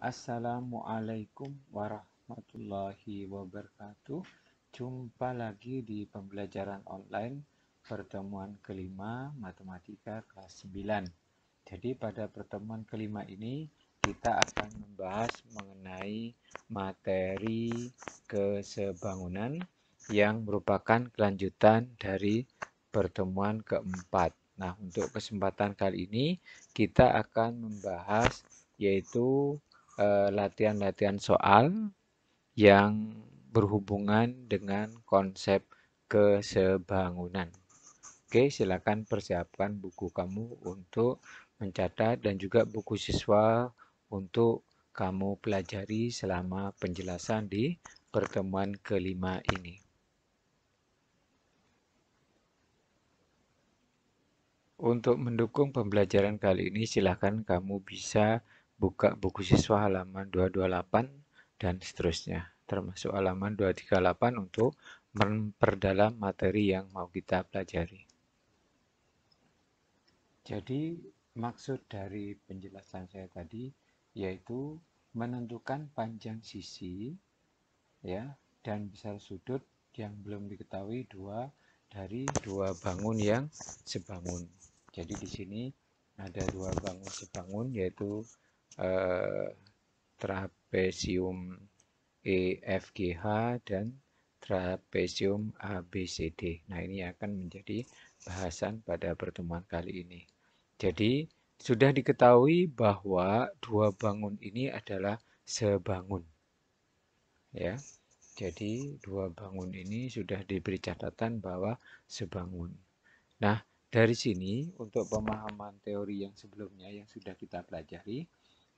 Assalamualaikum warahmatullahi wabarakatuh. Jumpa lagi di pembelajaran online pertemuan kelima Matematika kelas 9. Jadi pada pertemuan kelima ini kita akan membahas mengenai materi kesebangunan yang merupakan kelanjutan dari pertemuan keempat. Nah, untuk kesempatan kali ini kita akan membahas yaitu latihan-latihan soal yang berhubungan dengan konsep kesebangunan. Oke, silakan persiapkan buku kamu untuk mencatat dan juga buku siswa untuk kamu pelajari selama penjelasan di pertemuan kelima ini. Untuk mendukung pembelajaran kali ini, silakan kamu bisa buka buku siswa halaman 228 dan seterusnya, termasuk halaman 238 untuk memperdalam materi yang mau kita pelajari. Jadi, maksud dari penjelasan saya tadi yaitu menentukan panjang sisi ya dan besar sudut yang belum diketahui dari dua bangun yang sebangun. Jadi di sini ada dua bangun sebangun yaitu trapesium EFGH dan trapesium ABCD. Nah, ini akan menjadi bahasan pada pertemuan kali ini. Jadi, sudah diketahui bahwa dua bangun ini adalah sebangun. Ya. Jadi, dua bangun ini sudah diberi catatan bahwa sebangun. Nah, dari sini untuk pemahaman teori yang sebelumnya yang sudah kita pelajari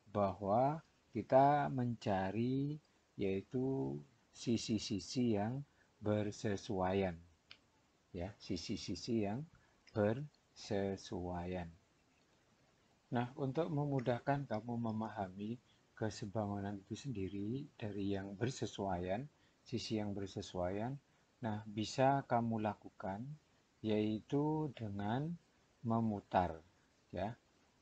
bahwa kita mencari yaitu sisi-sisi yang bersesuaian. Ya, sisi-sisi yang bersesuaian. Nah, untuk memudahkan kamu memahami kesebangunan itu sendiri dari yang bersesuaian, sisi yang bersesuaian, nah bisa kamu lakukan yaitu dengan memutar, ya.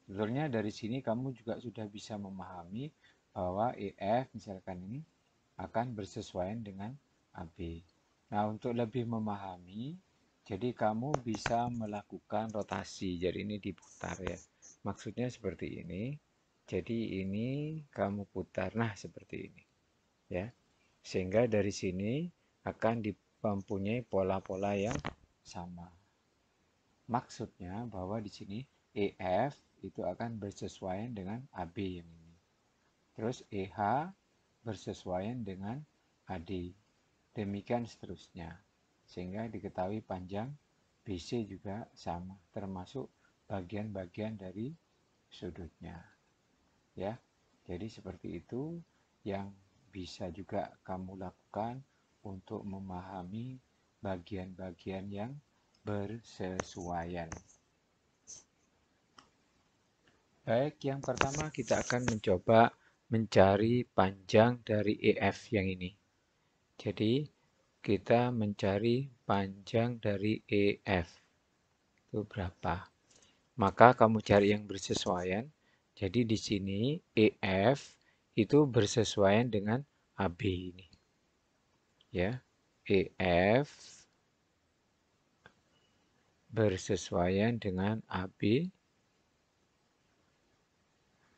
Sebetulnya dari sini kamu juga sudah bisa memahami bahwa EF misalkan ini akan bersesuaian dengan AB. Nah, untuk lebih memahami, jadi kamu bisa melakukan rotasi. Jadi ini diputar ya. Maksudnya seperti ini. Jadi ini kamu putar. Nah, seperti ini. Ya. Sehingga dari sini akan mempunyai pola-pola yang sama. Maksudnya bahwa di sini EF itu akan bersesuaian dengan AB yang ini. Terus EH bersesuaian dengan AD. Demikian seterusnya. Sehingga diketahui panjang BC juga sama, termasuk bagian-bagian dari sudutnya. Ya. Jadi seperti itu yang bisa juga kamu lakukan untuk memahami bagian-bagian yang bersesuaian. Baik, yang pertama kita akan mencoba mencari panjang dari EF yang ini. Jadi, kita mencari panjang dari EF. Itu berapa? Maka kamu cari yang bersesuaian. Jadi di sini EF itu bersesuaian dengan AB ini. Ya, EF bersesuaian dengan AB.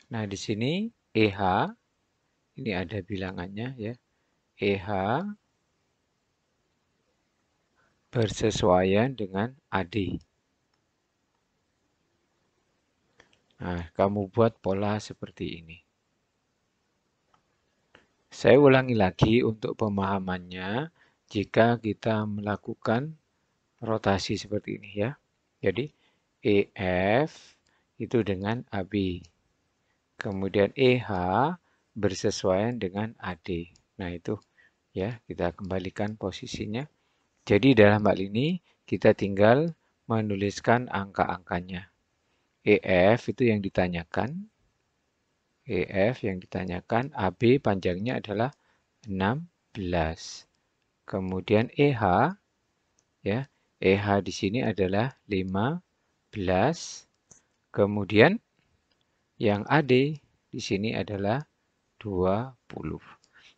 Nah, di sini EH ini ada bilangannya ya. EH bersesuaian dengan AD. Nah, kamu buat pola seperti ini. Saya ulangi lagi untuk pemahamannya jika kita melakukan rotasi seperti ini ya. Jadi EF itu dengan AB. Kemudian EH bersesuaian dengan AD. Nah, itu ya, kita kembalikan posisinya. Jadi dalam hal ini kita tinggal menuliskan angka-angkanya. EF itu yang ditanyakan. EF yang ditanyakan, AB panjangnya adalah 16. Kemudian EH, ya, EH di sini adalah 15. Kemudian yang AD di sini adalah 20.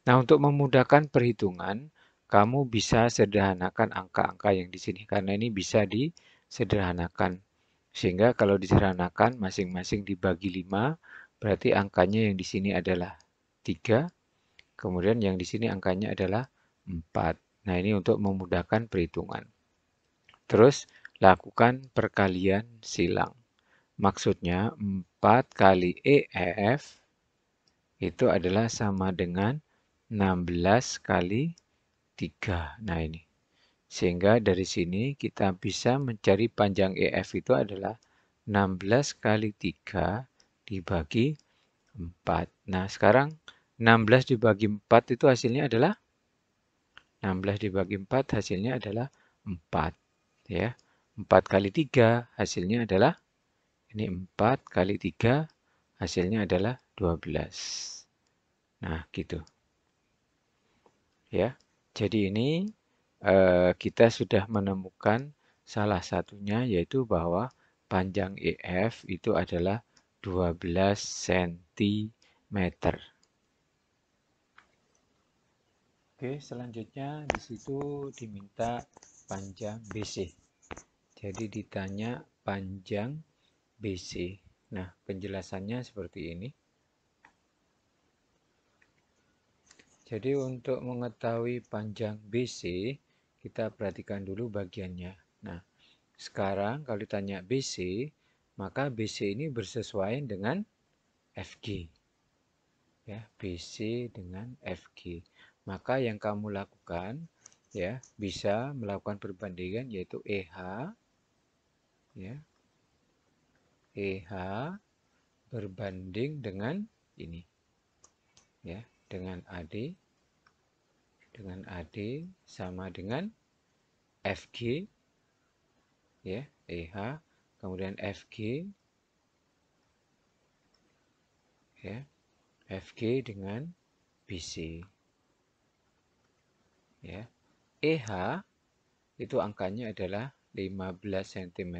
Nah, untuk memudahkan perhitungan, kamu bisa sederhanakan angka-angka yang di sini karena ini bisa disederhanakan. Sehingga kalau disederhanakan masing-masing dibagi 5, berarti angkanya yang di sini adalah 3, kemudian yang di sini angkanya adalah 4. Nah, ini untuk memudahkan perhitungan. Terus, lakukan perkalian silang. Maksudnya 4 kali EF itu adalah sama dengan 16 kali 3. Nah ini. Sehingga dari sini kita bisa mencari panjang EF itu adalah 16 kali 3 dibagi 4. Nah sekarang 16 dibagi 4 itu hasilnya adalah 16 dibagi 4 hasilnya adalah 4. Ya. 4 kali 3 hasilnya adalah ini 4 kali 3 hasilnya adalah 12. Nah, gitu. Ya. Jadi ini kita sudah menemukan salah satunya yaitu bahwa panjang EF itu adalah 12 cm. Oke, selanjutnya di situ diminta panjang BC. Jadi ditanya panjang BC. Nah, penjelasannya seperti ini. Jadi untuk mengetahui panjang BC, kita perhatikan dulu bagiannya. Nah, sekarang kalau ditanya BC, maka BC ini bersesuaian dengan FG. Ya, BC dengan FG. Maka yang kamu lakukan ya, bisa melakukan perbandingan yaitu EH ya. EH berbanding dengan ini. Ya, dengan AD sama dengan FG ya, EH kemudian FG ya, FG dengan BC ya. EH itu angkanya adalah 15 cm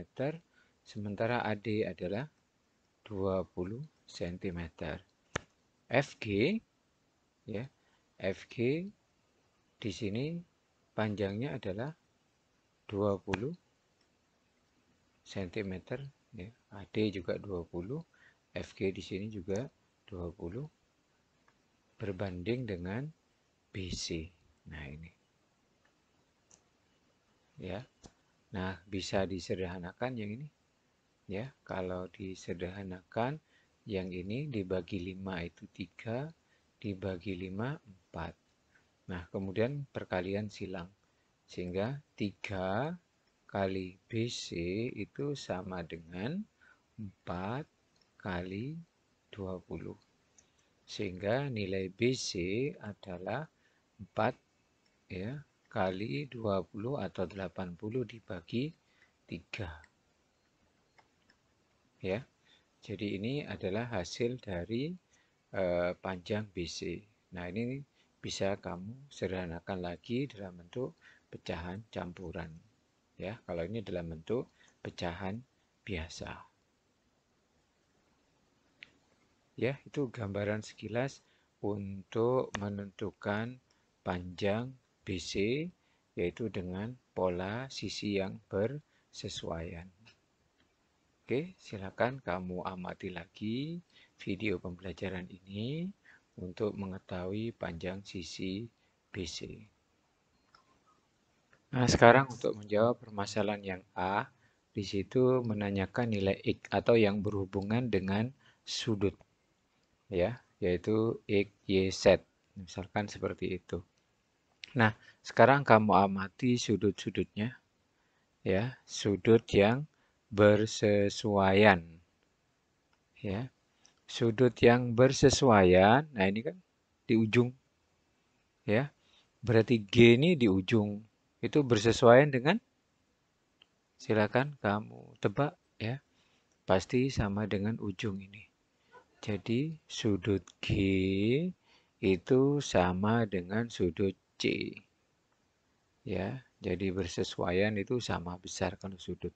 sementara AD adalah 20 cm. FG ya, FG di sini panjangnya adalah 20 cm ya. AD juga 20, FG di sini juga 20 berbanding dengan BC. Nah, ini. Ya. Nah, bisa disederhanakan yang ini. Ya, kalau disederhanakan yang ini dibagi 5 itu 3, dibagi 5 4. Nah, kemudian perkalian silang. Sehingga 3 kali BC itu sama dengan 4 kali 20. Sehingga nilai BC adalah 4 ya, kali 20 atau 80 dibagi 3. Ya. Jadi ini adalah hasil dari panjang BC. Nah, ini bisa kamu sederhanakan lagi dalam bentuk pecahan campuran. Ya, kalau ini dalam bentuk pecahan biasa. Ya, itu gambaran sekilas untuk menentukan panjang BC yaitu dengan pola sisi yang bersesuaian. Oke, silakan kamu amati lagi video pembelajaran ini untuk mengetahui panjang sisi BC. Nah, sekarang untuk menjawab permasalahan yang A, di situ menanyakan nilai X atau yang berhubungan dengan sudut. Ya, yaitu X, Y, Z. Misalkan seperti itu. Nah, sekarang kamu amati sudut-sudutnya. Ya, sudut yang bersesuaian. Ya, sudut yang bersesuaian. Nah, ini kan di ujung. Ya, berarti G ini di ujung. Itu bersesuaian dengan, silakan kamu tebak ya. Pasti sama dengan ujung ini. Jadi sudut G itu sama dengan sudut C. Ya, jadi bersesuaian itu sama besar kalau sudut.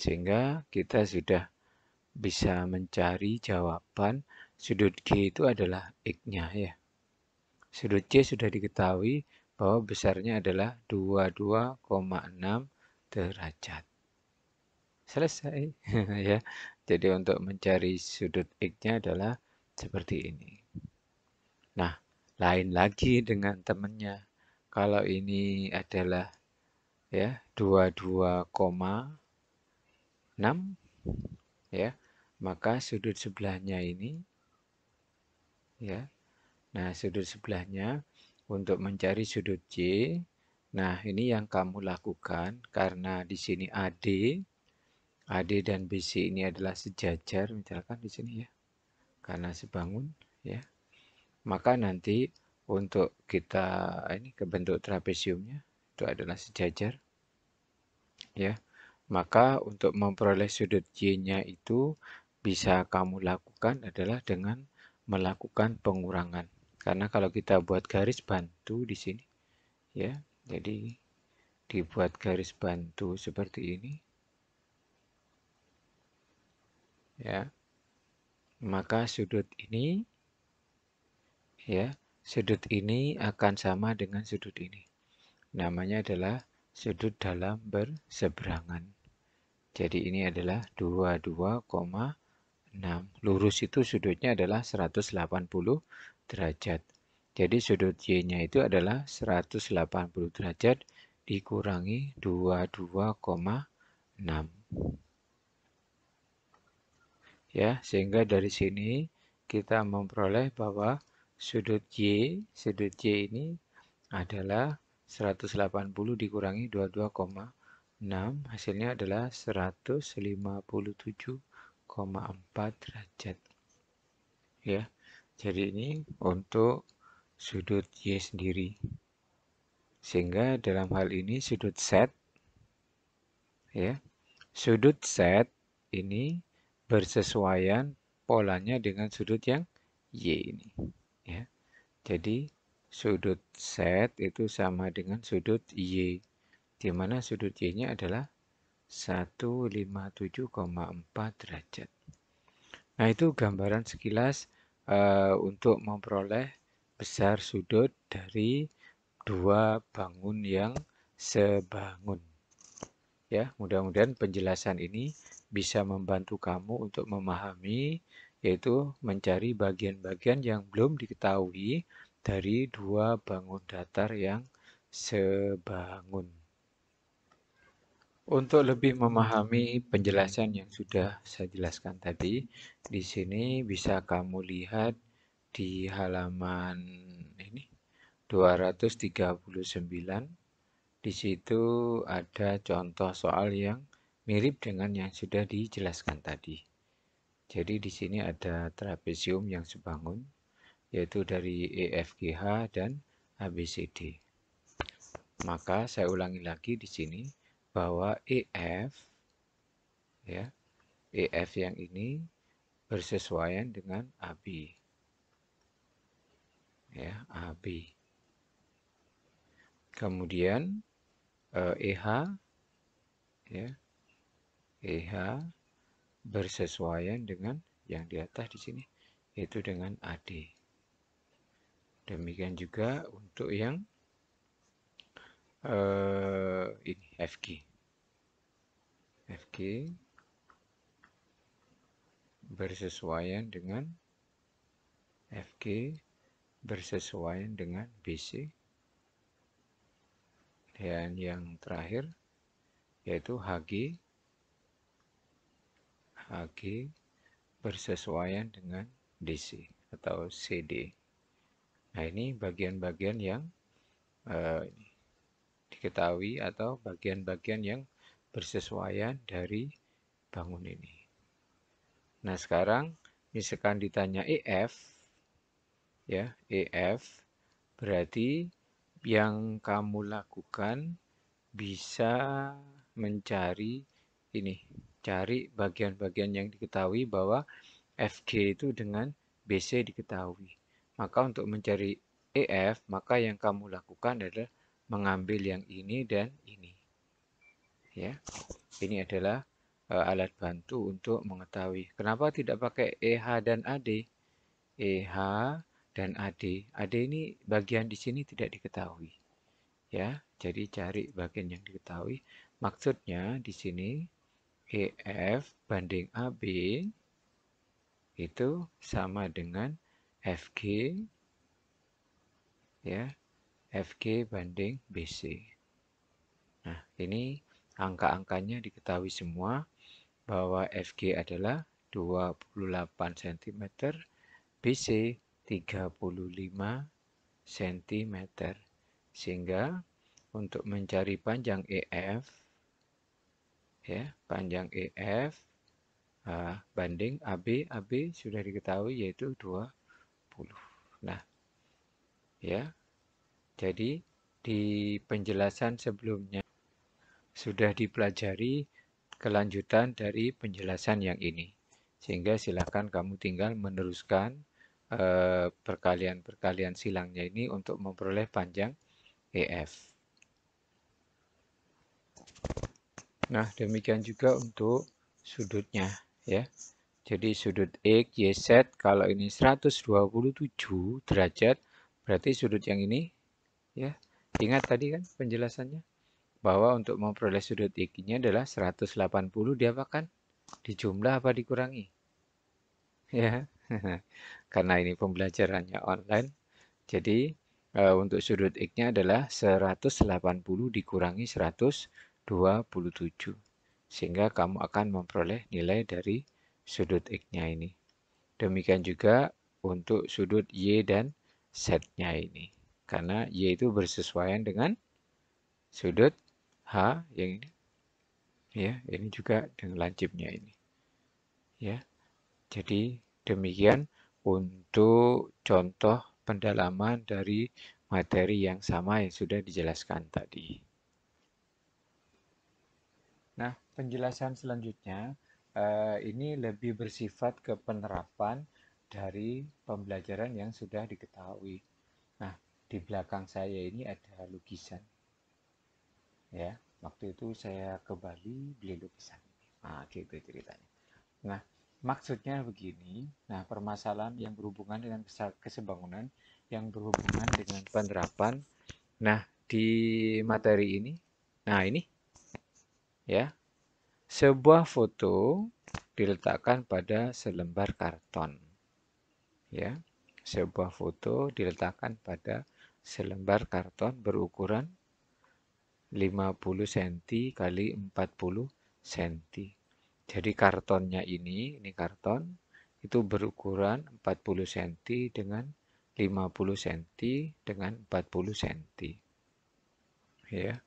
Sehingga kita sudah bisa mencari jawaban sudut G itu adalah X-nya ya. Sudut C sudah diketahui bahwa besarnya adalah 22,6 derajat. Selesai ya. Jadi untuk mencari sudut X-nya adalah seperti ini. Nah, lain lagi dengan temannya. Kalau ini adalah ya 22,6 ya, maka sudut sebelahnya ini ya. Nah, sudut sebelahnya untuk mencari sudut C. Nah, ini yang kamu lakukan karena di sini AD dan BC ini adalah sejajar, misalkan di sini ya. Karena sebangun ya. Maka nanti untuk kita ini ke bentuk trapesiumnya itu adalah sejajar ya. Maka untuk memperoleh sudut Y-nya itu bisa kamu lakukan adalah dengan melakukan pengurangan. Karena kalau kita buat garis bantu di sini ya, jadi dibuat garis bantu seperti ini ya. Maka sudut ini ya, sudut ini akan sama dengan sudut ini. Namanya adalah sudut dalam berseberangan. Jadi ini adalah 22,6. Lurus itu sudutnya adalah 180 derajat. Jadi sudut Y-nya itu adalah 180 derajat dikurangi 22,6. Ya, sehingga dari sini kita memperoleh bahwa sudut Y ini adalah 180 dikurangi 22,6, hasilnya adalah 157,4 derajat. Ya, jadi ini untuk sudut Y sendiri. Sehingga dalam hal ini sudut Z, ya, sudut Z ini bersesuaian polanya dengan sudut yang Y ini. Ya. Jadi sudut Z itu sama dengan sudut Y, di mana sudut Y-nya adalah 157,4 derajat. Nah, itu gambaran sekilas untuk memperoleh besar sudut dari dua bangun yang sebangun. Ya, mudah-mudahan penjelasan ini bisa membantu kamu untuk memahami, yaitu mencari bagian-bagian yang belum diketahui dari dua bangun datar yang sebangun. Untuk lebih memahami penjelasan yang sudah saya jelaskan tadi, di sini bisa kamu lihat di halaman ini 239. Di situ ada contoh soal yang mirip dengan yang sudah dijelaskan tadi. Jadi di sini ada trapesium yang sebangun, yaitu dari EFGH dan ABCD. Maka saya ulangi lagi di sini bahwa EF yang ini bersesuaian dengan AB. Ya, AB. Kemudian EH ya, EH bersesuaian dengan yang di atas di sini, yaitu dengan AD. Demikian juga untuk yang ini FG. FG bersesuaian dengan FG bersesuaian dengan BC. Dan yang terakhir yaitu HG bersesuaian dengan DC atau CD. Nah, ini bagian-bagian yang diketahui atau bagian-bagian yang bersesuaian dari bangun ini. Nah, sekarang misalkan ditanya EF, ya, EF berarti yang kamu lakukan bisa mencari ini, cari bagian-bagian yang diketahui bahwa FG itu dengan BC diketahui. Maka untuk mencari EF, maka yang kamu lakukan adalah mengambil yang ini dan ini. Ya, ini adalah alat bantu untuk mengetahui. Kenapa tidak pakai EH dan AD? EH dan AD. AD ini bagian di sini tidak diketahui. Ya, jadi cari bagian yang diketahui. Maksudnya di sini EF banding AB itu sama dengan FG, ya, FG banding BC. Nah, ini angka-angkanya diketahui semua bahwa FG adalah 28 cm, BC 35 cm. Sehingga untuk mencari panjang EF, ya, panjang EF banding AB, AB sudah diketahui yaitu 20. Nah, ya, jadi di penjelasan sebelumnya sudah dipelajari kelanjutan dari penjelasan yang ini. Sehingga silakan kamu tinggal meneruskan perkalian-perkalian silangnya ini untuk memperoleh panjang EF. Nah, demikian juga untuk sudutnya, ya. Jadi sudut X, Y, Z kalau ini 127 derajat, berarti sudut yang ini, ya. Ingat tadi kan penjelasannya bahwa untuk memperoleh sudut X-nya adalah 180 diapakan? Dijumlah apa dikurangi? Ya. Karena ini pembelajarannya online, jadi untuk sudut X-nya adalah 180 dikurangi 127. Sehingga kamu akan memperoleh nilai dari sudut X-nya ini. Demikian juga untuk sudut Y dan Z-nya ini. Karena Y itu bersesuaian dengan sudut H yang ini. Ya, ini juga dengan lancipnya ini. Ya. Jadi demikian untuk contoh pendalaman dari materi yang sama yang sudah dijelaskan tadi. Nah, penjelasan selanjutnya ini lebih bersifat ke penerapan dari pembelajaran yang sudah diketahui. Nah, di belakang saya ini ada lukisan. Ya, waktu itu saya ke Bali beli lukisan. Nah, gitu ceritanya. Nah, maksudnya begini. Nah, permasalahan yang berhubungan dengan kesebangunan, yang berhubungan dengan penerapan. Nah, di materi ini, nah ini, ya, sebuah foto diletakkan pada selembar karton. Ya, sebuah foto diletakkan pada selembar karton berukuran 50 cm kali 40 cm. Jadi kartonnya ini karton itu berukuran 40 cm dengan 50 cm dengan 40 cm. Ya.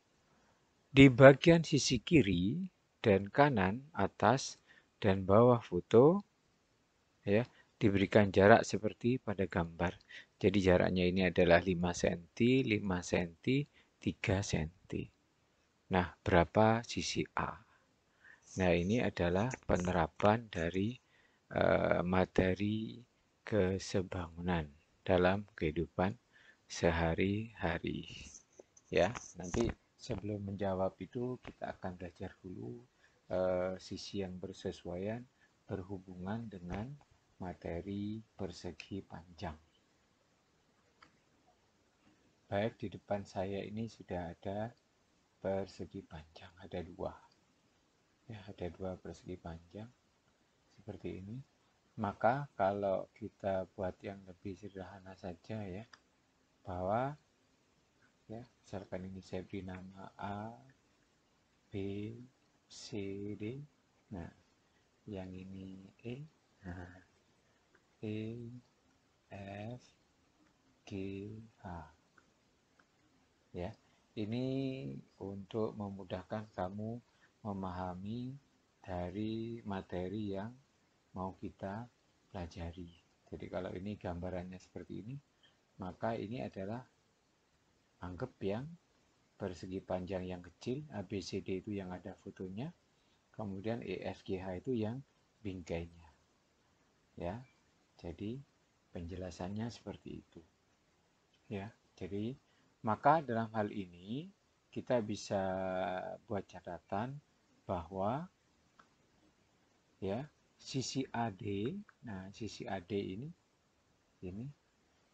Di bagian sisi kiri dan kanan, atas dan bawah foto, ya, diberikan jarak seperti pada gambar. Jadi jaraknya ini adalah 5 cm, 5 cm, 3 cm. Nah, berapa sisi A? Nah, ini adalah penerapan dari materi kesebangunan dalam kehidupan sehari-hari. Ya, nanti sebelum menjawab itu kita akan belajar dulu sisi yang bersesuaian berhubungan dengan materi persegi panjang. Baik, di depan saya ini sudah ada persegi panjang, ada dua. Ya, ada dua persegi panjang seperti ini. Maka kalau kita buat yang lebih sederhana saja ya, bahwa ya misalkan ini saya beri nama A, B, C, D. Nah, yang ini E, nah, E, F, G, H. Ya, ini untuk memudahkan kamu memahami dari materi yang mau kita pelajari. Jadi kalau ini gambarannya seperti ini, maka ini adalah anggap yang persegi panjang yang kecil, ABCD itu yang ada fotonya, kemudian EFGH itu yang bingkainya. Ya, jadi penjelasannya seperti itu. Ya, jadi maka dalam hal ini kita bisa buat catatan bahwa ya, sisi AD. Nah, sisi AD ini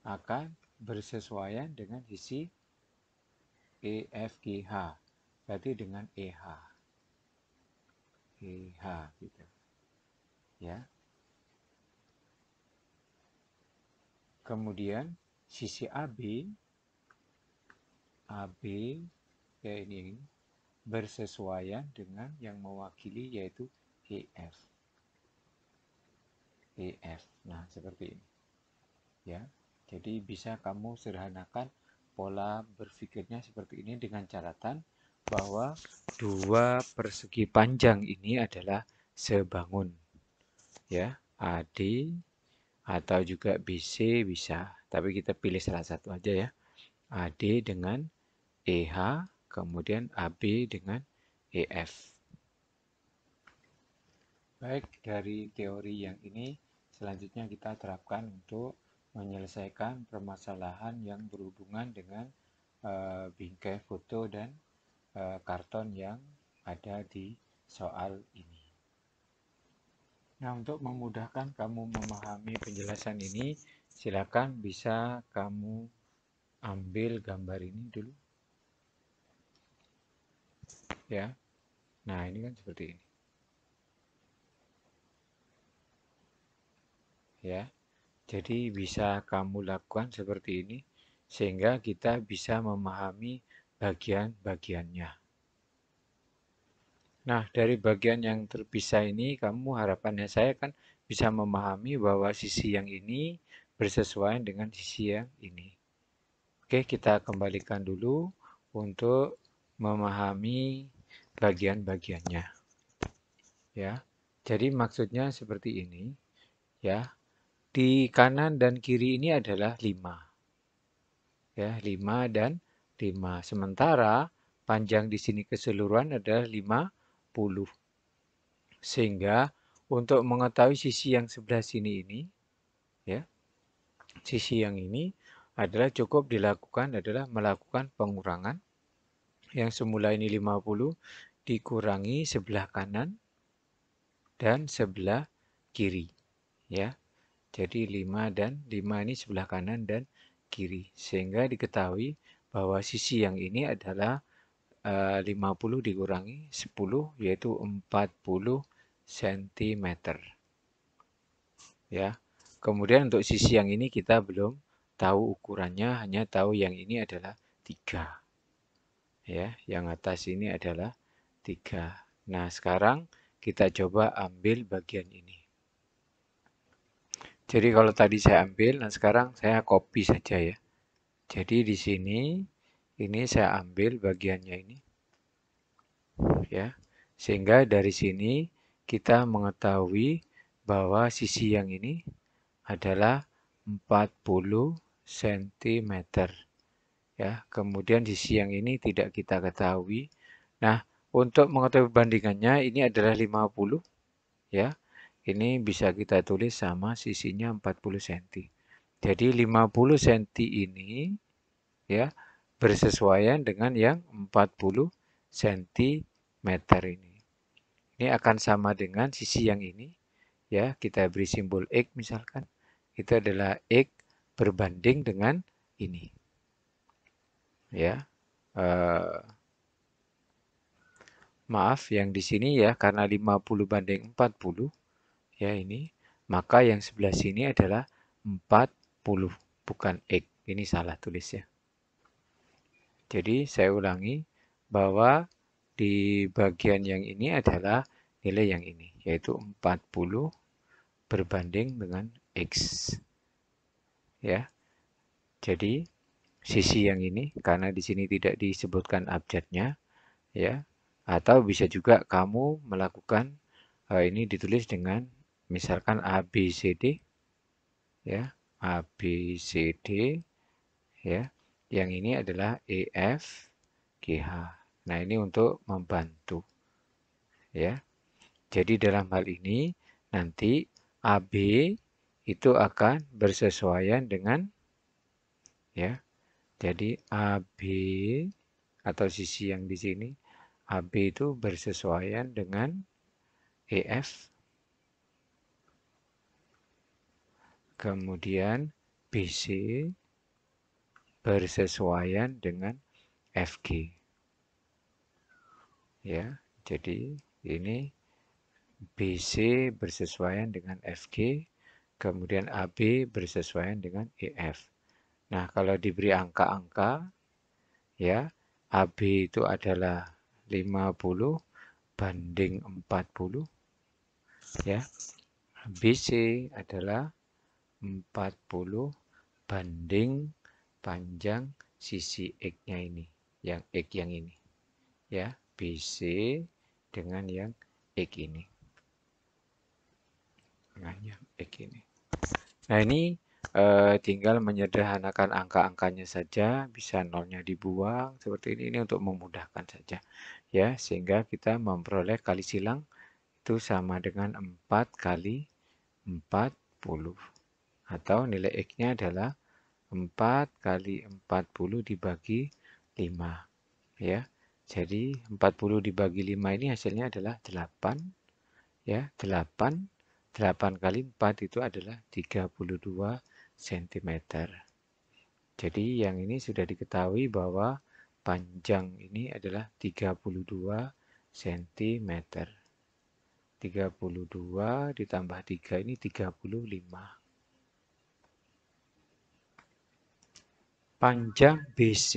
akan bersesuaian dengan sisi EFGH, berarti dengan EH gitu ya. Kemudian sisi AB ya ini bersesuaian dengan yang mewakili yaitu EF. Nah, seperti ini ya. Jadi bisa kamu sederhanakan pola berpikirnya seperti ini dengan catatan bahwa dua persegi panjang ini adalah sebangun ya. AD atau juga BC bisa, tapi kita pilih salah satu aja ya. AD dengan EH, kemudian AB dengan EF. Baik, dari teori yang ini selanjutnya kita terapkan untuk menyelesaikan permasalahan yang berhubungan dengan bingkai foto dan karton yang ada di soal ini. Nah, untuk memudahkan kamu memahami penjelasan ini, silakan bisa kamu ambil gambar ini dulu. Ya. Nah, ini kan seperti ini. Ya. Jadi bisa kamu lakukan seperti ini sehingga kita bisa memahami bagian-bagiannya. Nah, dari bagian yang terpisah ini kamu harapannya saya kan bisa memahami bahwa sisi yang ini bersesuaian dengan sisi yang ini. Oke, kita kembalikan dulu untuk memahami bagian-bagiannya. Ya. Jadi maksudnya seperti ini, ya. Di kanan dan kiri ini adalah 5. Ya, 5 dan 5. Sementara panjang di sini keseluruhan adalah 50. Sehingga untuk mengetahui sisi yang sebelah sini ini, ya, sisi yang ini adalah cukup dilakukan adalah melakukan pengurangan yang semula ini 50 dikurangi sebelah kanan dan sebelah kiri, ya. Jadi 5 dan 5 ini sebelah kanan dan kiri. Sehingga diketahui bahwa sisi yang ini adalah 50 dikurangi 10 yaitu 40 cm. Ya. Kemudian untuk sisi yang ini kita belum tahu ukurannya, hanya tahu yang ini adalah 3. Ya, yang atas ini adalah 3. Nah, sekarang kita coba ambil bagian ini. Jadi kalau tadi saya ambil, nah sekarang saya copy saja ya. Jadi di sini ini saya ambil bagiannya ini. Ya. Sehingga dari sini kita mengetahui bahwa sisi yang ini adalah 40 cm. Ya, kemudian sisi yang ini tidak kita ketahui. Nah, untuk mengetahui bandingannya ini adalah 50 ya. Ini bisa kita tulis sama sisinya 40 cm. Jadi 50 cm ini ya bersesuaian dengan yang 40 cm ini. Ini akan sama dengan sisi yang ini ya, kita beri simbol X misalkan. Itu adalah X berbanding dengan ini. Ya. Maaf yang di sini ya karena 50 banding 40 ya ini, maka yang sebelah sini adalah 40 bukan X. Ini salah tulis ya. Jadi saya ulangi bahwa di bagian yang ini adalah nilai yang ini yaitu 40 berbanding dengan X. Ya. Jadi sisi yang ini karena di sini tidak disebutkan abjadnya ya, atau bisa juga kamu melakukan ini ditulis dengan misalkan ABCD ya, ABCD ya. Yang ini adalah EFGH. Nah, ini untuk membantu ya. Jadi dalam hal ini nanti AB itu akan bersesuaian dengan ya. Jadi AB atau sisi yang di sini AB itu bersesuaian dengan EF kemudian BC bersesuaian dengan FG. Ya, jadi ini BC bersesuaian dengan FG, kemudian AB bersesuaian dengan EF. Nah, kalau diberi angka-angka, ya, AB itu adalah 50 banding 40, ya. BC adalah 40 banding panjang sisi X-nya ini, yang X yang ini, ya. BC dengan yang X ini. Dengan yang X ini. Nah, ini tinggal menyederhanakan angka-angkanya saja, bisa nolnya dibuang seperti ini untuk memudahkan saja, ya, sehingga kita memperoleh kali silang itu sama dengan 4 kali 40, atau nilai X-nya adalah 4 kali 40 dibagi 5, ya. Jadi 40 dibagi 5 ini hasilnya adalah 8, ya. 8 kali 4 itu adalah 32 cm. Jadi yang ini sudah diketahui bahwa panjang ini adalah 32 cm. 32 ditambah 3 ini 35. Panjang BC,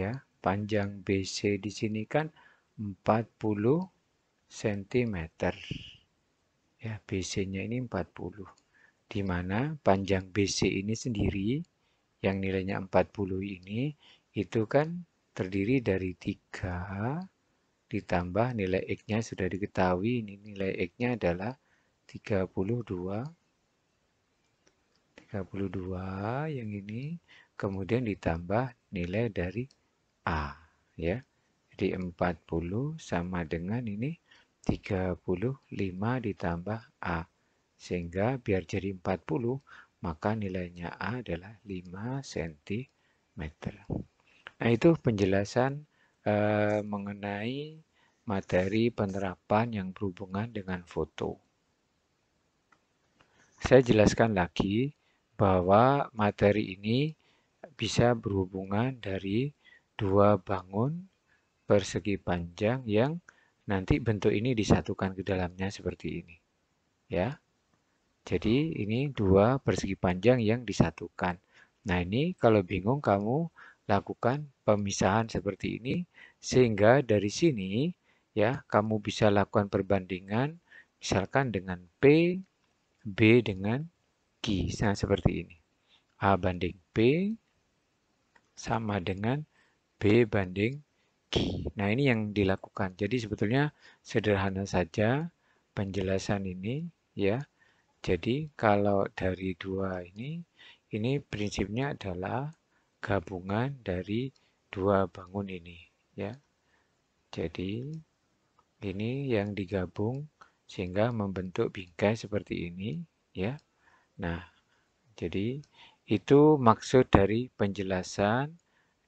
ya, panjang BC di sini kan 40 cm. Ya, BC-nya ini 40. Di mana panjang BC ini sendiri yang nilainya 40 ini itu kan terdiri dari 3 ditambah nilai X-nya sudah diketahui, ini nilai X-nya adalah 32 yang ini, kemudian ditambah nilai dari A, ya. Jadi 40 sama dengan ini 35 ditambah A. Sehingga biar jadi 40, maka nilainya A adalah 5 cm. Nah, itu penjelasan mengenai materi penerapan yang berhubungan dengan foto. Saya jelaskan lagi bahwa materi ini bisa berhubungan dari dua bangun persegi panjang yang nanti bentuk ini disatukan ke dalamnya seperti ini. Ya. Jadi ini dua persegi panjang yang disatukan. Nah, ini kalau bingung kamu lakukan pemisahan seperti ini sehingga dari sini ya kamu bisa lakukan perbandingan misalkan dengan P, B dengan Q. Nah, seperti ini. A banding P sama dengan B banding Q. Nah, ini yang dilakukan. Jadi sebetulnya sederhana saja penjelasan ini ya. Jadi kalau dari dua ini prinsipnya adalah gabungan dari dua bangun ini, ya. Jadi ini yang digabung sehingga membentuk bingkai seperti ini, ya. Nah, jadi itu maksud dari penjelasan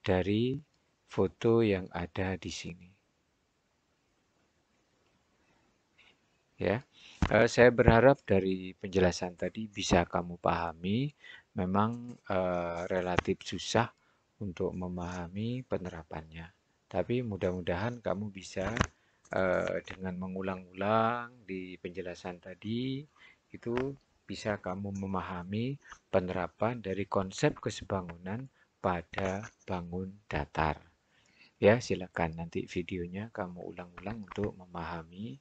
dari foto yang ada di sini. Ya, saya berharap dari penjelasan tadi bisa kamu pahami. Memang relatif susah untuk memahami penerapannya. Tapi mudah-mudahan kamu bisa dengan mengulang-ulang di penjelasan tadi, itu bisa kamu memahami penerapan dari konsep kesebangunan pada bangun datar. Ya, silakan nanti videonya kamu ulang-ulang untuk memahami.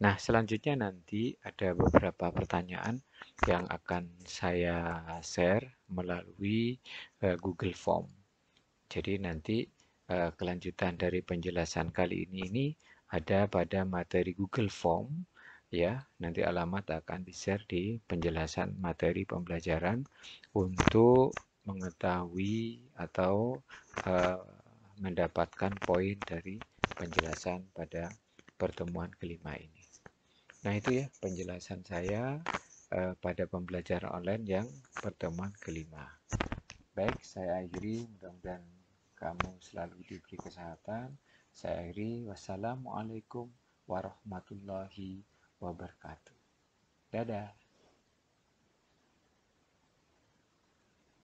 Nah, selanjutnya nanti ada beberapa pertanyaan yang akan saya share melalui Google Form. Jadi nanti kelanjutan dari penjelasan kali ini ada pada materi Google Form, ya. Nanti alamat akan di-share di penjelasan materi pembelajaran untuk mengetahui atau mendapatkan poin dari penjelasan pada pertemuan kelima ini. Nah, itu ya penjelasan saya pada pembelajaran online yang pertemuan kelima. Baik, saya akhiri, mudah-mudahan kamu selalu diberi kesehatan. Saya akhiri, wassalamualaikum warahmatullahi wabarakatuh. Dadah.